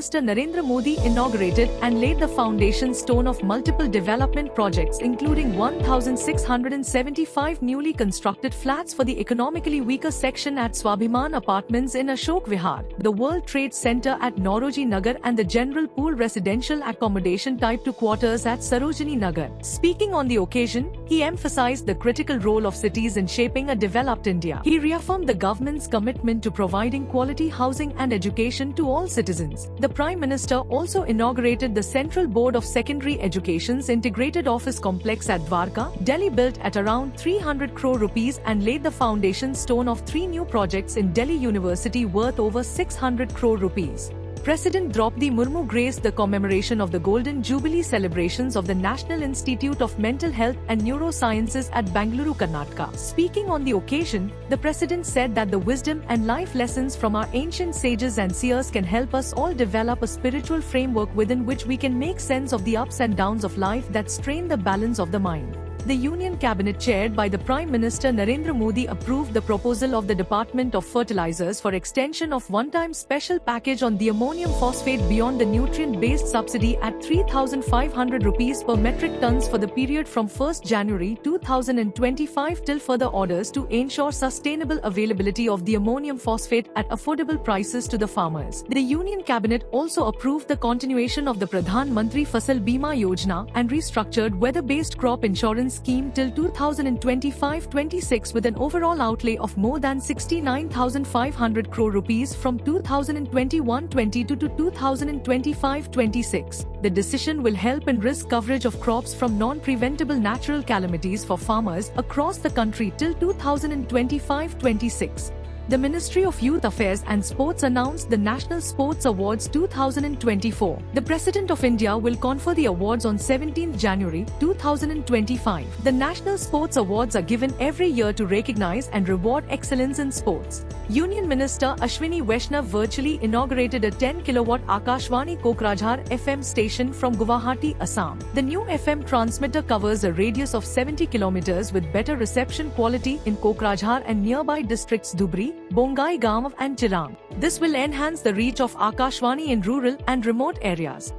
Minister Narendra Modi inaugurated and laid the foundation stone of multiple development projects including 1,675 newly constructed flats for the economically weaker section at Swabhiman Apartments in Ashok Vihar, the World Trade Center at Nauroji Nagar and the General Pool Residential Accommodation Type 2 quarters at Sarojini Nagar. Speaking on the occasion, he emphasized the critical role of cities in shaping a developed India. He reaffirmed the government's commitment to providing quality housing and education to all citizens. The Prime Minister also inaugurated the Central Board of Secondary Education's integrated office complex at Dwarka, Delhi, built at around 300 crore rupees, and laid the foundation stone of 3 new projects in Delhi University worth over 600 crore rupees. President Draupadi Murmu graced the commemoration of the Golden Jubilee celebrations of the National Institute of Mental Health and Neurosciences at Bangalore, Karnataka. Speaking on the occasion, the President said that the wisdom and life lessons from our ancient sages and seers can help us all develop a spiritual framework within which we can make sense of the ups and downs of life that strain the balance of the mind. The Union Cabinet chaired by the Prime Minister Narendra Modi approved the proposal of the Department of Fertilizers for extension of one-time special package on the ammonium phosphate beyond the nutrient-based subsidy at 3,500 rupees per metric tons for the period from 1st January 2025 till further orders to ensure sustainable availability of the ammonium phosphate at affordable prices to the farmers. The Union Cabinet also approved the continuation of the Pradhan Mantri Fasal Bima Yojana and restructured weather-based crop insurance scheme till 2025-26 with an overall outlay of more than 69,500 crore rupees from 2021-22 to 2025-26. The decision will help in risk coverage of crops from non-preventable natural calamities for farmers across the country till 2025-26. The Ministry of Youth Affairs and Sports announced the National Sports Awards 2024. The President of India will confer the awards on 17 January 2025. The National Sports Awards are given every year to recognize and reward excellence in sports. Union Minister Ashwini Vaishnav virtually inaugurated a 10-kilowatt Akashvani Kokrajhar FM station from Guwahati, Assam. The new FM transmitter covers a radius of 70 kilometers with better reception quality in Kokrajhar and nearby districts Dhubri, Bongaigaon and Chirang. This will enhance the reach of Akashvani in rural and remote areas.